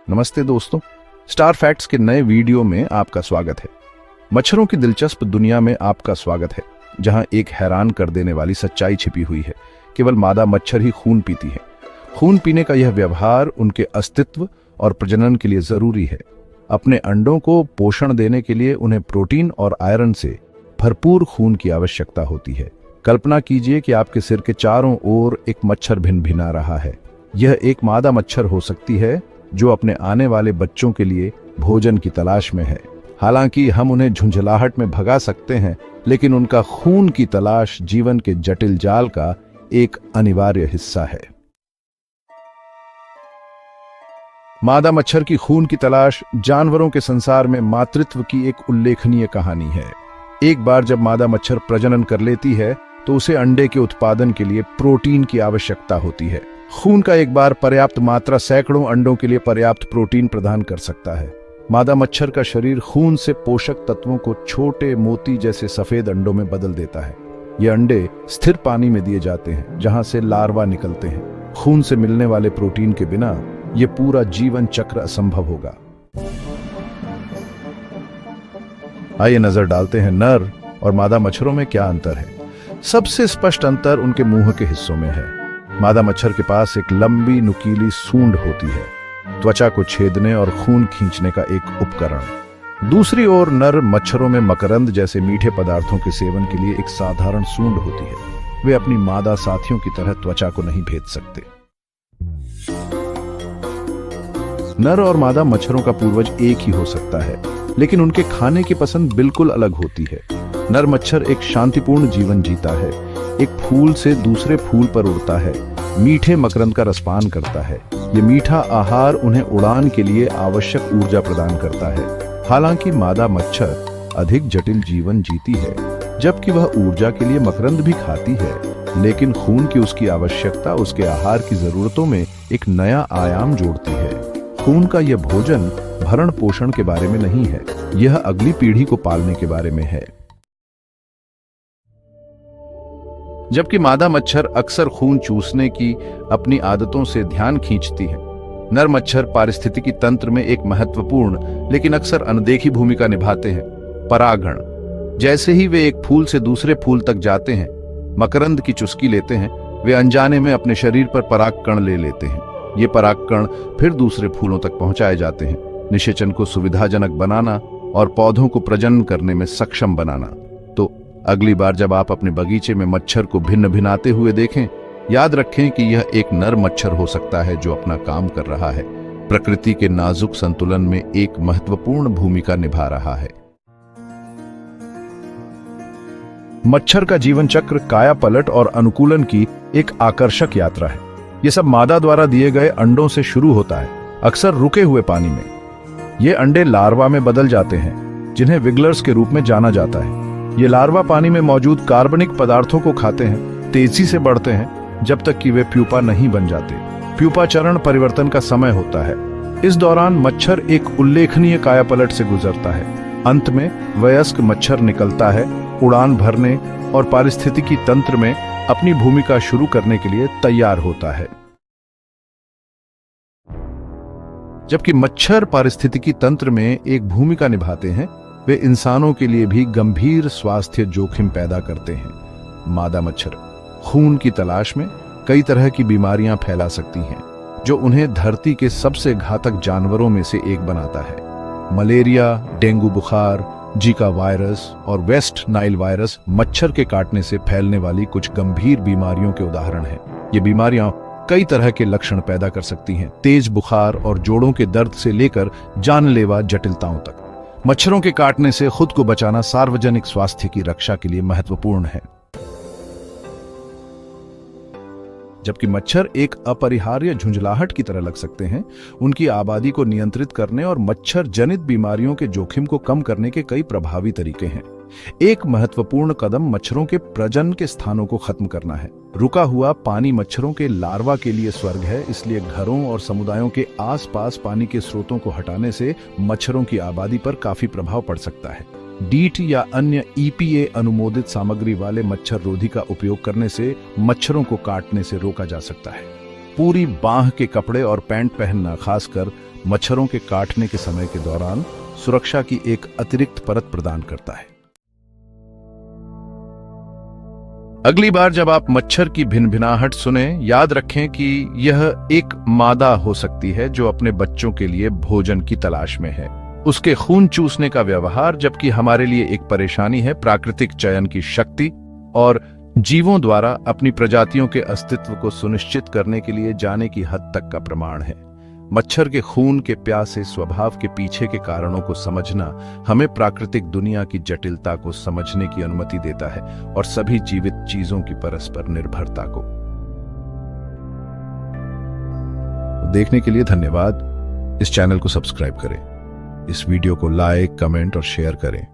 नमस्ते दोस्तों, star facts के नए वीडियो में आपका स्वागत है। मच्छरों की दिलचस्प दुनिया में आपका स्वागत है, जहां एक हैरान कर देने वाली सच्चाई छिपी हुई है। केवल मादा मच्छर ही खून पीती है। खून पीने का यह व्यवहार उनके अस्तित्व और प्रजनन के लिए जरूरी है। अपने अंडों को पोषण देने के लिए उन्हें प्रोटीन और आयरन से भरपूर खून की आवश्यकता होती है। कल्पना कीजिए कि आपके सिर के चारों ओर एक मच्छर भिनभिना रहा है। यह एक मादा मच्छर हो सकती है जो अपने आने वाले बच्चों के लिए भोजन की तलाश में है। हालांकि हम उन्हें झुंझलाहट में भगा सकते हैं, लेकिन उनका खून की तलाश जीवन के जटिल जाल का एक अनिवार्य हिस्सा है। मादा मच्छर की खून की तलाश जानवरों के संसार में मातृत्व की एक उल्लेखनीय कहानी है। एक बार जब मादा मच्छर प्रजनन कर लेती है तो उसे अंडे के उत्पादन के लिए प्रोटीन की आवश्यकता होती है। खून का एक बार पर्याप्त मात्रा सैकड़ों अंडों के लिए पर्याप्त प्रोटीन प्रदान कर सकता है। मादा मच्छर का शरीर खून से पोषक तत्वों को छोटे मोती जैसे सफेद अंडों में बदल देता है। ये अंडे स्थिर पानी में दिए जाते हैं, जहां से लार्वा निकलते हैं। खून से मिलने वाले प्रोटीन के बिना यह पूरा जीवन चक्र असंभव होगा। आइए नजर डालते हैं नर और मादा मच्छरों में क्या अंतर है। सबसे स्पष्ट अंतर उनके मुंह के हिस्सों में है। मादा मच्छर के पास एक लंबी नुकीली सूंड होती है, त्वचा को छेदने और खून खींचने का एक उपकरण। दूसरी ओर नर मच्छरों में मकरंद जैसे मीठे पदार्थों के सेवन के लिए एक साधारण सूंड होती है। वे अपनी मादा साथियों की तरह त्वचा को नहीं भेद सकते। नर और मादा मच्छरों का पूर्वज एक ही हो सकता है, लेकिन उनके खाने की पसंद बिल्कुल अलग होती है। नर मच्छर एक शांतिपूर्ण जीवन जीता है, एक फूल से दूसरे फूल पर उड़ता है, मीठे मकरंद का रसपान करता है। ये मीठा आहार उन्हें उड़ान के लिए आवश्यक ऊर्जा प्रदान करता है। हालांकि मादा मच्छर अधिक जटिल जीवन जीती है, जबकि वह ऊर्जा के लिए मकरंद भी खाती है, लेकिन खून की उसकी आवश्यकता उसके आहार की जरूरतों में एक नया आयाम जोड़ती है। खून का यह भोजन भरण पोषण के बारे में नहीं है, यह अगली पीढ़ी को पालने के बारे में है। जबकि मादा मच्छर अक्सर खून चूसने की अपनी आदतों से ध्यान खींचती है, नर मच्छर पारिस्थितिकी तंत्र में एक महत्वपूर्ण लेकिन अक्सर अनदेखी भूमिका निभाते हैं। परागण। जैसे ही वे एक फूल से दूसरे फूल तक जाते हैं, मकरंद की चुस्की लेते हैं, वे अनजाने में अपने शरीर पर पराग कण ले लेते हैं। ये पराग कण फिर दूसरे फूलों तक पहुंचाए जाते हैं। निषेचन को सुविधाजनक बनाना और पौधों को प्रजनन करने में सक्षम बनाना। तो अगली बार जब आप अपने बगीचे में मच्छर को भिन्न भिनाते हुए देखें, याद रखें कि यह एक नर मच्छर हो सकता है जो अपना काम कर रहा है, प्रकृति के नाजुक संतुलन में एक महत्वपूर्ण भूमिका निभा रहा है। मच्छर का जीवन चक्र काया पलट और अनुकूलन की एक आकर्षक यात्रा है। यह सब मादा द्वारा दिए गए अंडों से शुरू होता है, अक्सर रुके हुए पानी में। ये अंडे लार्वा में बदल जाते हैं, जिन्हें विगलर्स के रूप में जाना जाता है। ये लार्वा पानी में मौजूद कार्बनिक पदार्थों को खाते हैं, तेजी से बढ़ते हैं जब तक कि वे प्यूपा नहीं बन जाते। प्यूपा चरण परिवर्तन का समय होता है। इस दौरान मच्छर एक उल्लेखनीय कायापलट से गुजरता है। अंत में वयस्क मच्छर निकलता है, उड़ान भरने और पारिस्थितिकी तंत्र में अपनी भूमिका शुरू करने के लिए तैयार होता है। जबकि मच्छर पारिस्थितिकी तंत्र में एक भूमिका निभाते हैं, वे इंसानों के लिए भी गंभीर स्वास्थ्य जोखिम पैदा करते हैं। मादा मच्छर खून की तलाश में कई तरह की बीमारियां फैला सकती हैं, जो उन्हें धरती के सबसे घातक जानवरों में से एक बनाता है। मलेरिया, डेंगू बुखार, जीका वायरस और वेस्ट नाइल वायरस मच्छर के काटने से फैलने वाली कुछ गंभीर बीमारियों के उदाहरण हैं। ये बीमारियां कई तरह के लक्षण पैदा कर सकती हैं, तेज बुखार और जोड़ों के दर्द से लेकर जानलेवा जटिलताओं तक। मच्छरों के काटने से खुद को बचाना सार्वजनिक स्वास्थ्य की रक्षा के लिए महत्वपूर्ण है। जबकि मच्छर एक अपरिहार्य झुंझलाहट की तरह लग सकते हैं, उनकी आबादी को नियंत्रित करने और मच्छर जनित बीमारियों के जोखिम को कम करने के कई प्रभावी तरीके हैं। एक महत्वपूर्ण कदम मच्छरों के प्रजनन के स्थानों को खत्म करना है। रुका हुआ पानी मच्छरों के लार्वा के लिए स्वर्ग है, इसलिए घरों और समुदायों के आसपास पानी के स्रोतों को हटाने से मच्छरों की आबादी पर काफी प्रभाव पड़ सकता है। डीट या अन्य EPA अनुमोदित सामग्री वाले मच्छर रोधी का उपयोग करने से मच्छरों को काटने से रोका जा सकता है। पूरी बांह के कपड़े और पैंट पहनना, खासकर मच्छरों के काटने के समय के दौरान सुरक्षा की एक अतिरिक्त परत प्रदान करता है। अगली बार जब आप मच्छर की भिनभिनाहट सुने, याद रखें कि यह एक मादा हो सकती है जो अपने बच्चों के लिए भोजन की तलाश में है। उसके खून चूसने का व्यवहार, जबकि हमारे लिए एक परेशानी है, प्राकृतिक चयन की शक्ति और जीवों द्वारा अपनी प्रजातियों के अस्तित्व को सुनिश्चित करने के लिए जाने की हद तक का प्रमाण है। मच्छर के खून के प्यासे स्वभाव के पीछे के कारणों को समझना हमें प्राकृतिक दुनिया की जटिलता को समझने की अनुमति देता है और सभी जीवित चीजों की परस्पर निर्भरता को। देखने के लिए धन्यवाद। इस चैनल को सब्सक्राइब करें, इस वीडियो को लाइक, कमेंट और शेयर करें।